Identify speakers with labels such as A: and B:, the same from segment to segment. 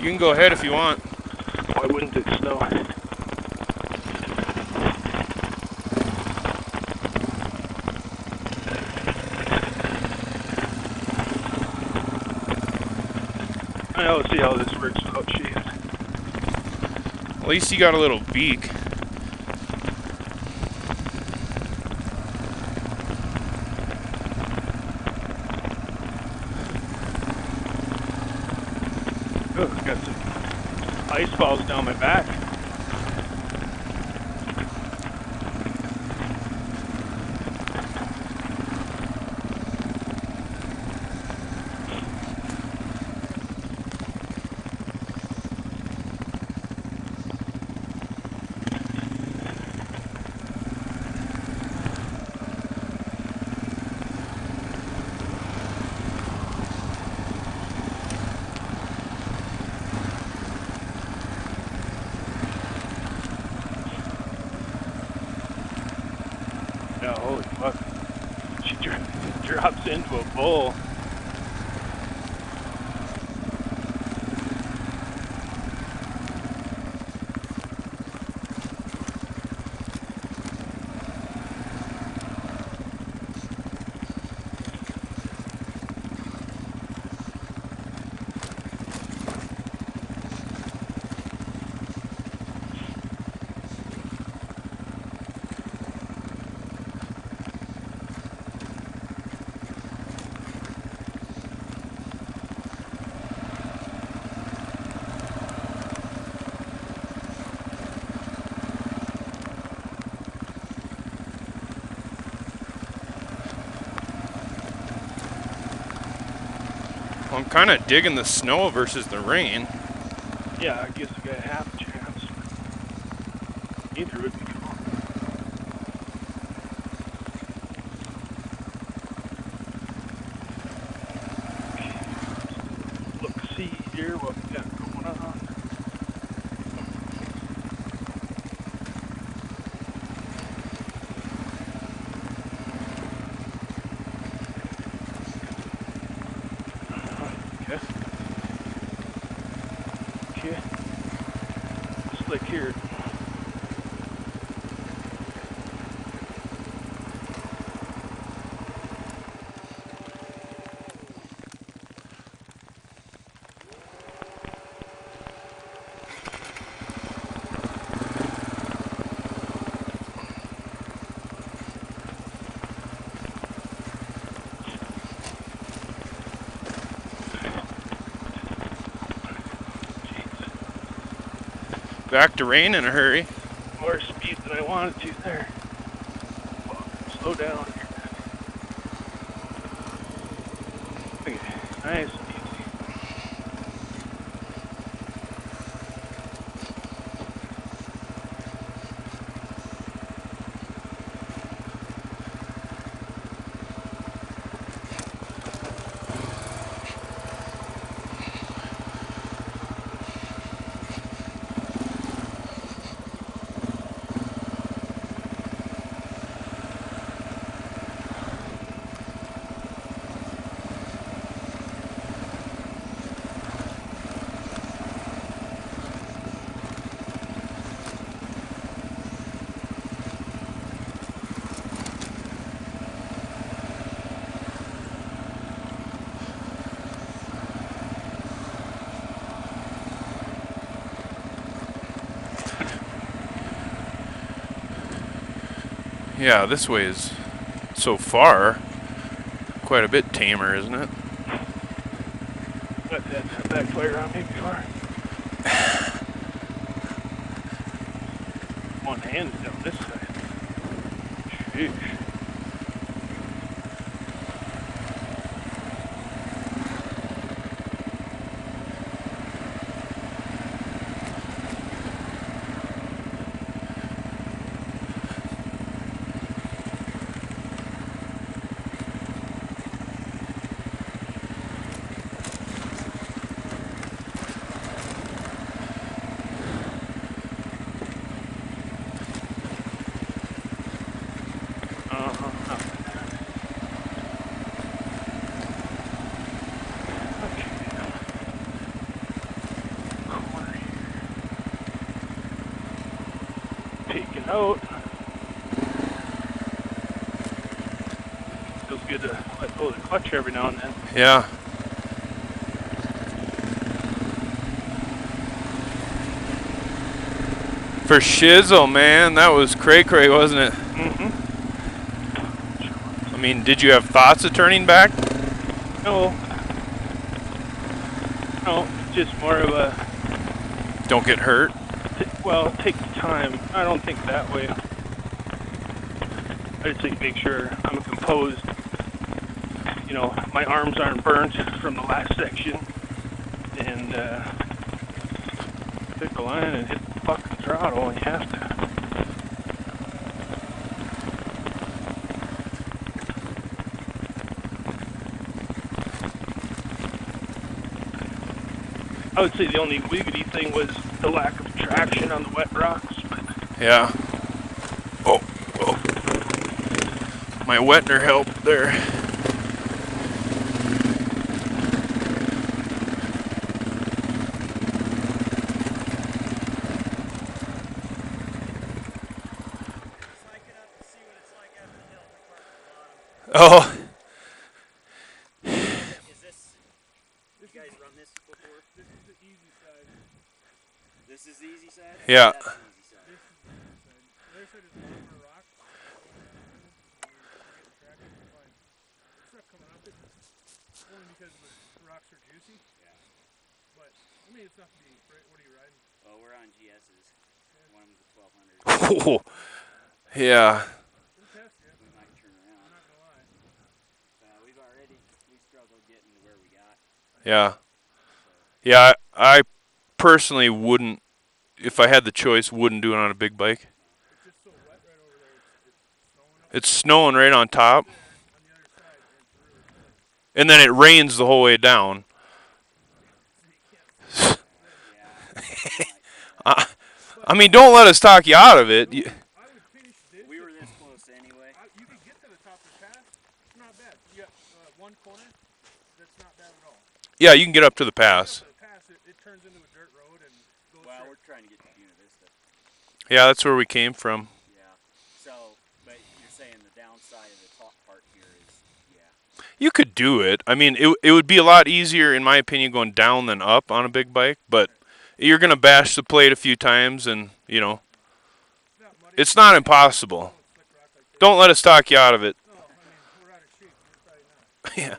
A: You can go ahead if you want.
B: Why wouldn't it snow? I don't see how this works without shades.
A: At least you got a little beak.
B: Oh, got some ice falls down my back. Yeah, holy fuck. She drops into a bowl.
A: I'm kind of digging the snow versus the rain.
B: Yeah, I guess I got half a chance. Either would be cool. Look, see here what we got going on. Okay. Just like here.
A: Back to rain in a hurry.
B: More speed than I wanted to there. Slow down here. Okay, nice and easy.
A: Yeah, this way is so far quite a bit tamer, isn't it?
B: Got that backfire on me before. One hand is down this side. Sheesh. it out. Feels good to let go of the clutch every now and then.
A: Yeah. For shizzle, man, that was cray-cray, wasn't it?
B: Mm-hmm.
A: I mean, did you have thoughts of turning back?
B: No. No, just more of a...
A: Don't get hurt.
B: Well, take the time. I don't think that way. I just think make sure I'm composed. You know, my arms aren't burnt from the last section. And pick the line and hit the fucking throttle when you have to. I would say the only wiggity thing was the lack of traction on the wet rocks. But
A: Yeah. Oh. My Wetner helped there. Oh.
C: Is this, you guys run this before?
B: this is the easy side.
C: This is the easy side?
A: Yeah.
C: That's the easy side.
B: This is the easy side. The other side is a lot more rocks. Getting traction is fine. It's not coming up. It's only because the rocks are juicy.
C: Yeah.
B: But I mean, it's not to be. What are you riding?
C: Oh, we're on GS's. One of them's a 1200.
A: Oh. Yeah.
B: We'll test it.
C: We might turn
B: I'm
C: around.
B: not gonna lie.
C: We struggled getting to where we got.
A: Yeah. Yeah, I personally wouldn't, if I had the choice, wouldn't do it on a big bike.
B: It's just so wet right over there. It's snowing up
A: It's snowing right on top,
B: there on the other side, and it's really cold.
A: and then it rains the whole way down.
B: So you can't
A: I mean, don't let us talk you out of it.
B: I would finish this.
C: We were this close anyway.
B: You could get to the top of the pass. It's not bad. You got one corner that's not bad at all.
A: Yeah, you can get up to the
B: Up
A: pass.
B: to the pass, it turns into a dirt road and goes
C: Well,
B: straight.
C: we're trying to get to Buena Vista.
A: Yeah, that's where we came from.
C: Yeah. So, but you're saying the downside of the top part here is, yeah.
A: You could do it. I mean, it would be a lot easier, in my opinion, going down than up on a big bike, but you're going to bash the plate a few times, and, you know,
B: Not muddy.
A: it's not impossible.
B: Slick rock like this.
A: Don't let us talk you out of it.
B: No, I mean, we're out of shape. You're probably not.
A: Yeah.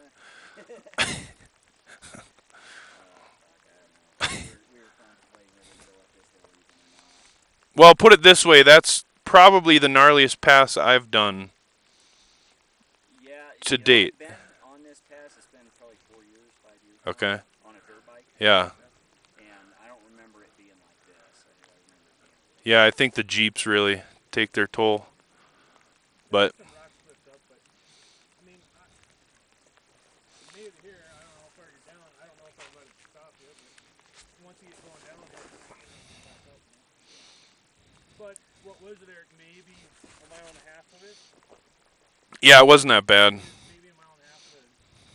C: We were contemplating whether to go up this hill even or not.
A: Well, put it this way, that's probably the gnarliest pass I've done.
C: Yeah.
A: To date.
C: I've been on this pass, it's been probably 4 years, 5 years.
A: Okay.
C: On a dirt bike.
A: Yeah.
C: And I don't remember it being like this. I remember it being
A: Yeah, I think the Jeeps really take their toll. But
B: Some rocks lift up, but I mean, you made it here. I don't know how far you're down. I don't know if I'd let it stop you, but once you get going down here, it's back up. But what was it, Eric? Maybe a mile and a half of it.
A: yeah, it wasn't that bad.
B: Maybe a mile and a half of the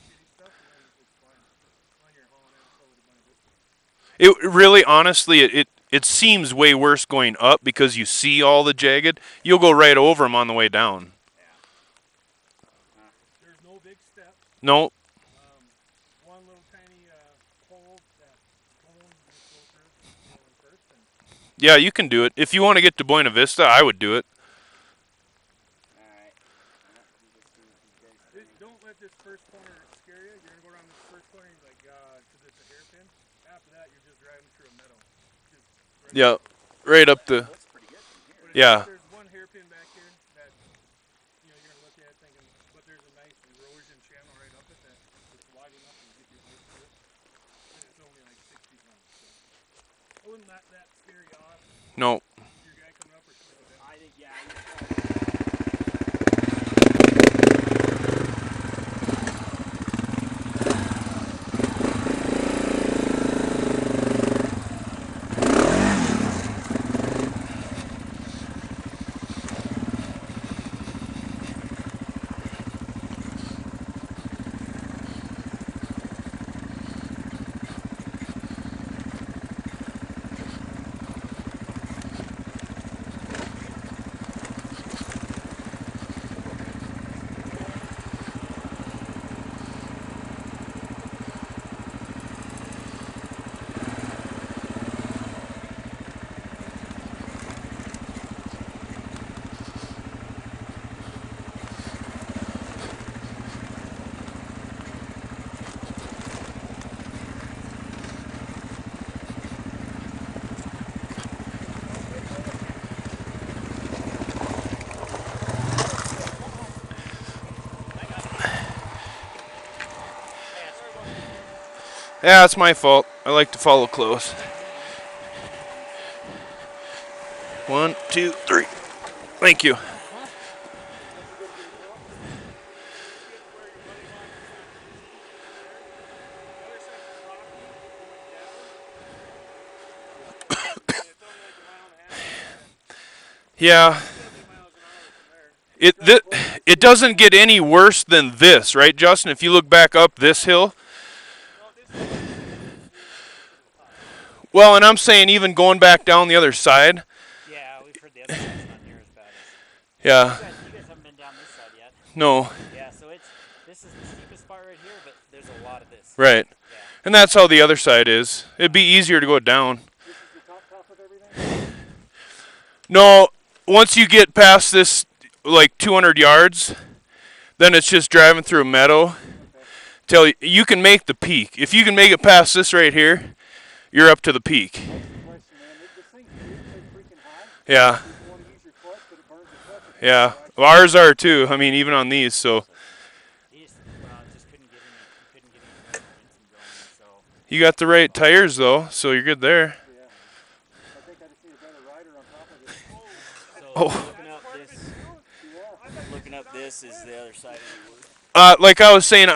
B: shitty stuff, and then it's fine. When you're hauling ass over to Buena Vista.
A: It really, honestly, it seems way worse going up because you see all the jagged. You'll go right over them on the way down.
B: There's no big steps.
A: No.
B: One little tiny hole that cone you go through going first, and
A: Yeah, you can do it. If you want to get to Buena Vista, I would do it.
C: Alright.
B: don't let this first corner scare you. You're gonna go around this first corner, and you're like, God, because it's a hairpin. After that, you're just driving through a meadow. Just right
A: Yeah, right up the.
C: Looks pretty good from here.
B: But
A: Yeah.
B: There's one hairpin back here that you're gonna look at thinking, but there's a nice erosion channel right up it that it's wide enough to get your bike through it. And it's only like 6 feet long. So I wouldn't let that scare you off.
A: No.
B: Your guy coming up or should we go down?
C: I think, yeah.
A: Yeah, it's my fault. I like to follow close. 1, 2, 3. Thank you.
B: Once you get to where your buddy wants, it's not too steep over there. The other side's rocky going down. I mean, it's only like a mile and a half from there.
A: Yeah,
B: It's gonna be miles an hour from there.
A: it th- it doesn't get any worse than this, right, Justin? If you look back up this hill.
B: No, this hill is really steep to the top.
A: Well, and I'm saying even going back down the other side.
C: Yeah, we've heard the other side's not near as bad as.
A: Yeah.
C: You guys haven't been down this side yet.
A: No.
C: Yeah, so this is the steepest part right here, but there's a lot of this.
A: Right.
C: Yeah.
A: And that's how the other side is. It'd be easier to go down.
B: This is the top of everything?
A: No, once you get past this, like 200 yards, then it's just driving through a meadow. Till you can make the peak. If you can make it past this right here, you're up to the peak.
B: Question, man. This thing's freaking high.
A: Yeah.
B: You want to use your clutch, but it burns the clutch.
A: Yeah. Ours are too. I mean, even on these. So
C: He just couldn't get any momentum going, so.
A: you got the right tires though, so you're good there.
B: Yeah. I think I just need a better rider on top of it.
C: So
A: Oh.
C: looking up this is the other side of the wood.
A: Like I was saying,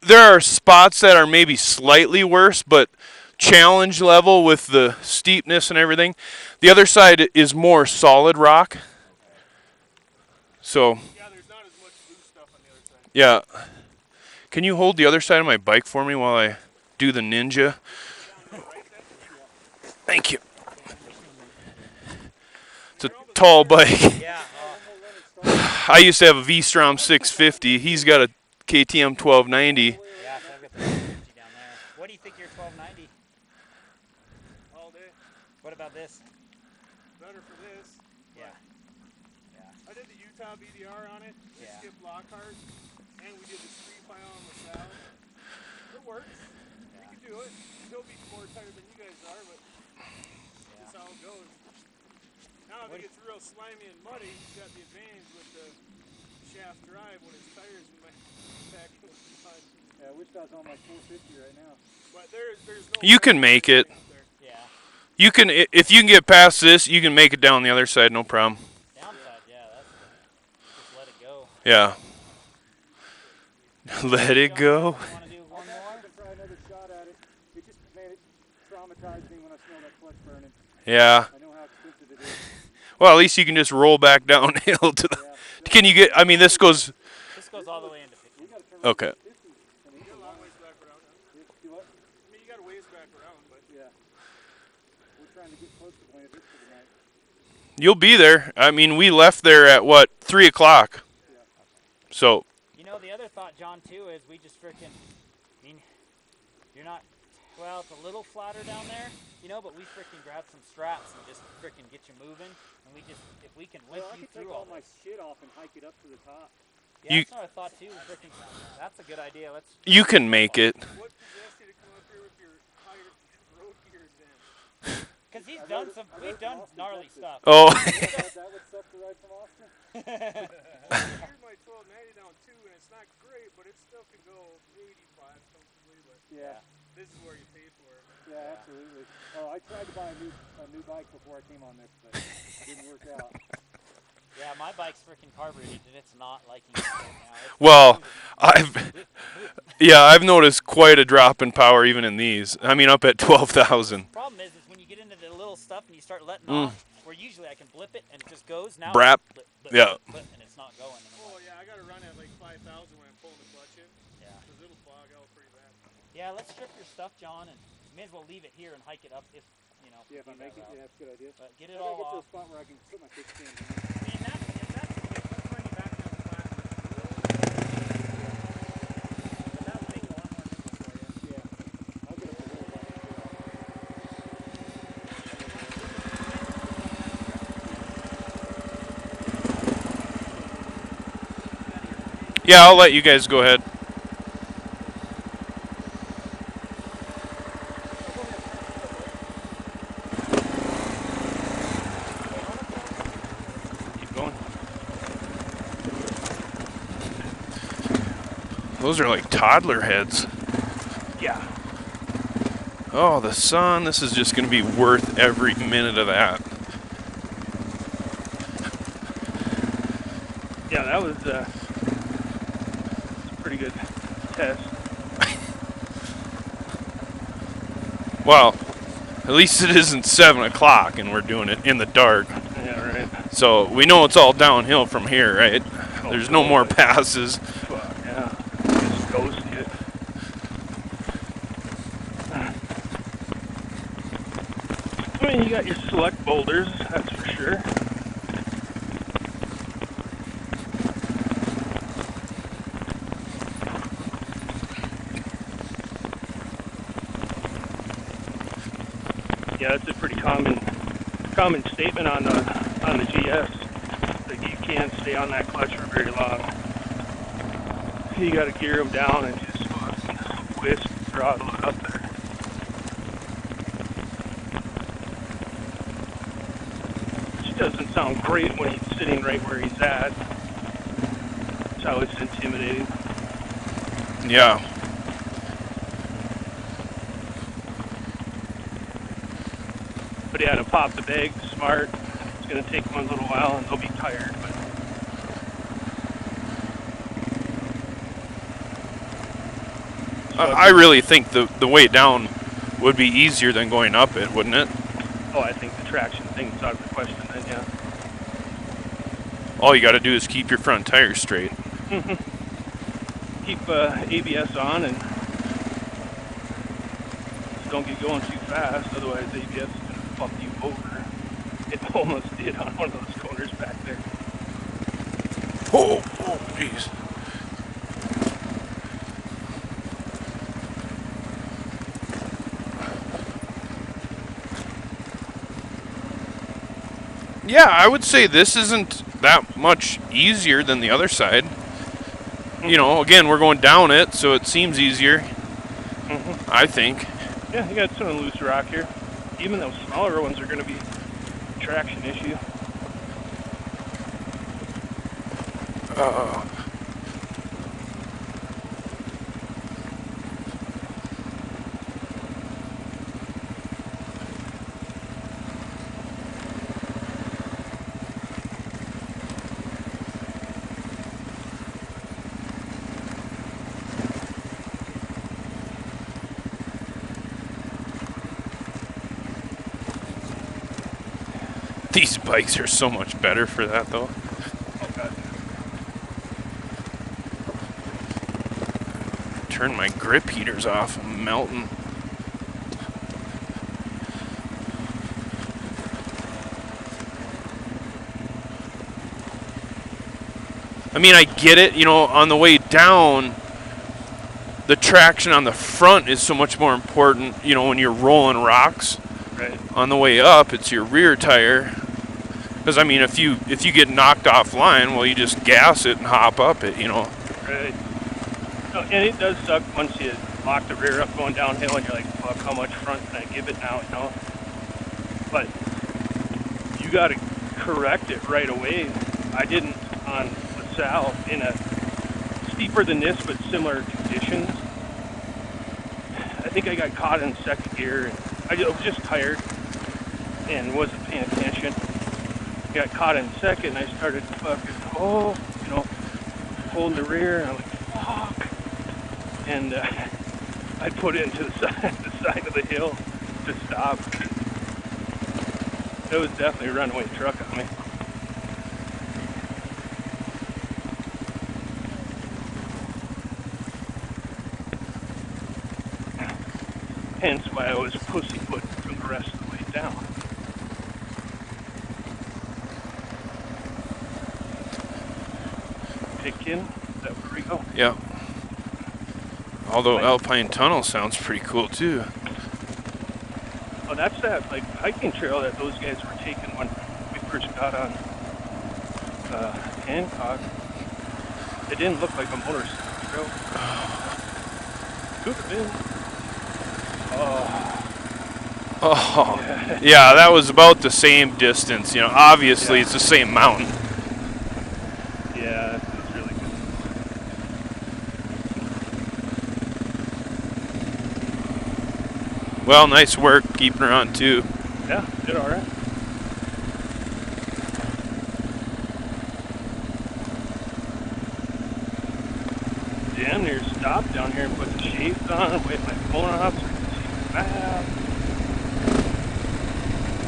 A: there are spots that are maybe slightly worse, but challenge level with the steepness and everything. The other side is more solid rock. So,
B: Yeah, there's not as much loose stuff on the other side.
A: yeah. Can you hold the other side of my bike for me while I do the ninja? Thank you. It's a tall bike.
C: Yeah.
A: I used to have a V-Strom 650. He's got a KTM 1290.
C: Yeah, so I've got the 150 down there. What do you think your 1290?
B: All day.
C: What about this?
B: Better for this.
C: Yeah.
B: I did the Utah BDR on it. We
C: Yeah.
B: skipped Lockhart. And we did the street pile on LaSalle. It works. You can do it. Still be more tired than you guys are, but that's how it goes. Now if it gets real slimy and muddy, he's got the advantage with the shaft drive when his tires pack with mud. Yeah, Wichita's on like 450 right now. But there's no.
A: You can make it.
C: Yeah.
A: You can, if you can get past this, you can make it down the other side, no problem.
C: Downside, yeah, just let it go.
A: Yeah. Let it go.
C: You want to do one more?
B: Try another shot at it. It just, man, it traumatized me when I smelled that clutch burning.
A: Yeah.
B: I know how expensive it is.
A: Well, at least you can just roll back downhill to the. Can you get? I mean, this goes.
C: This goes all the way into 50.
A: Okay.
B: You got a long ways back around. Do what? I mean, you got a ways back around, but yeah. We're trying to get close to Buena Vista tonight.
A: You'll be there. I mean, we left there at what, 3 o'clock.
B: Yeah.
A: So.
C: You know, the other thought, John, too, is we just frickin', I mean, you're not, well, it's a little flatter down there, you know, but we frickin' grab some straps and just frickin' get you moving, and we just, if we can limp you through all
B: my
C: this.
B: shit off and hike it up to the top.
C: Yeah, that's what I thought, too, frickin', that's a good idea. Let's.
A: You can make it.
B: What possessed you to come up here with your higher road gears then?
C: Because we've done gnarly stuff.
A: Oh.
B: That would suck to ride from Austin? Here's my 1290 down too, and it's not great, but it still can go 85 comfortably. But yeah, this is where you pay for it. Yeah, absolutely. Oh, I tried to buy a new bike before I came on this, but it didn't work out.
C: Yeah, my bike's freaking carbureted, and it's not liking it right now.
A: Well, I've noticed quite a drop in power even in these. I mean, up at 12,000.
C: Problem is when you get into the little stuff and you start letting off, where usually I can blip it and it just goes. Now
A: Brap.
C: Blip,
A: Yeah.
C: blip, and it's not going.
B: Oh yeah, I gotta run at like 5,000 when I'm pulling the clutch in.
C: Yeah.
B: Because it'll fog out pretty bad.
C: Yeah, let's strip your stuff, John, and may as well leave it here and hike it up if, you know.
B: Yeah, if I make it, yeah, that's a good idea.
C: But get it all
B: get to a
C: off.
B: spot where I can put my kickstand in.
C: I mean, if that's the case, let's run you back down flat. But that would make it a lot more nimble for you.
B: Yeah. I'll get up a little bit.
A: Yeah, I'll let you guys go ahead. Keep going. Those are like toddler heads.
C: Yeah.
A: Oh, the sun. This is just going to be worth every minute of that.
B: Yeah, that was a pretty good test.
A: Well, at least it isn't 7 o'clock and we're doing it in the dark.
B: Yeah, right.
A: So we know it's all downhill from here, right?
B: Oh,
A: There's no more
B: totally.
A: passes.
B: Fuck, yeah. Just ghost it. I mean, you got your select boulders, that's for sure. Yeah, it's a pretty common statement on the GS that you can't stay on that clutch for very long. You got to gear them down and just fucking whisk the throttle up there. Which doesn't sound great when he's sitting right where he's at. It's always intimidating.
A: Yeah.
B: But yeah, to pop the bag smart, it's going to take them a little while and they'll be tired. But
A: I really think the way down would be easier than going up it, wouldn't it?
B: oh, I think the traction thing's out of the question then, yeah.
A: All you got to do is keep your front tires straight.
B: Keep ABS on and just don't get going too fast, otherwise ABS is going to fuck you over. It almost did on one of those corners back there.
A: Oh, jeez. Yeah, I would say this isn't that much easier than the other side. You know, again, we're going down it, so it seems easier, I think.
B: Yeah, you got some loose rock here. Even those smaller ones are going to be a traction issue.
A: These bikes are so much better for that, though.
B: Oh, God.
A: Turn my grip heaters off. I'm melting. I mean, I get it. You know, on the way down, the traction on the front is so much more important, you know, when you're rolling rocks.
B: Right.
A: On the way up, it's your rear tire. Because, I mean, if you get knocked offline, well, you just gas it and hop up it, you know.
B: Right. No, and it does suck once you lock the rear up going downhill and you're like, fuck, how much front can I give it now, you know? But you got to correct it right away. I didn't on LaSalle in a steeper than this but similar conditions. I think I got caught in second gear. And I was just tired and wasn't paying attention. Got caught in second and I started fucking, you know, holding the rear and I'm like, fuck. And I put it into the side of the hill to stop. It was definitely a runaway truck on me. Hence why I was pussyfoot from the rest of the way down. Pitkin, is that where we go?
A: Yeah. Although Alpine Tunnel sounds pretty cool, too.
B: Oh, that's that like hiking trail that those guys were taking when we first got on Hancock. It didn't look like a motorcycle trail. Could have been.
A: Oh, yeah, that was about the same distance. You know, obviously it's the same mountain.
B: Yeah, it was really good.
A: Well, nice work keeping her on too.
B: Yeah, did all right. Damn near stopped down here and put the shades on and waved my phone off so I could see the map.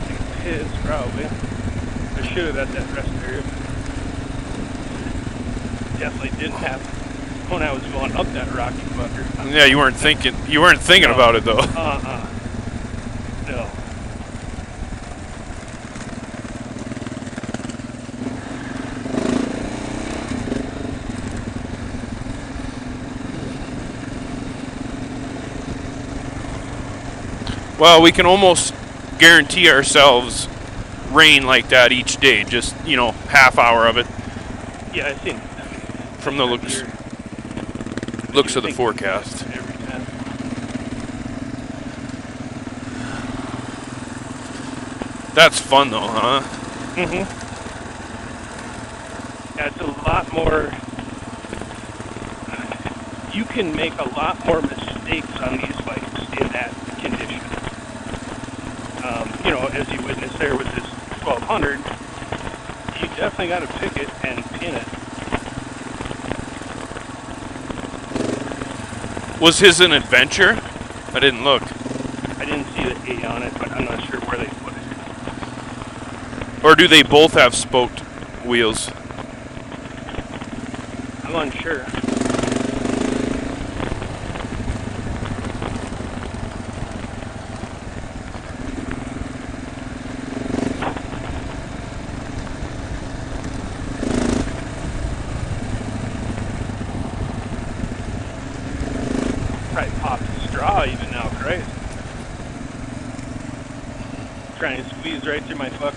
B: Take piss, probably. I should have at that rest area. Definitely didn't have when I was going up that rocky fucker.
A: Yeah, you weren't thinking. You weren't thinking
B: No.
A: about it though.
B: No.
A: Well, we can almost guarantee ourselves rain like that each day. Just half hour of it
B: Yeah, I think
A: from the looks of the forecast.
B: every time.
A: That's fun though, huh?
B: Mm-hmm. Yeah, it's a lot more. You can make a lot more mistakes on these bikes in that condition. As you witnessed there with this 1200, you definitely got to pick it and pin it.
A: Was his an adventure? I didn't look.
B: I didn't see the A on it, but I'm not sure where they put it.
A: Or do they both have spoked wheels?
B: I'm unsure. Probably popped a straw even now, Christ. Trying to squeeze right through my fucking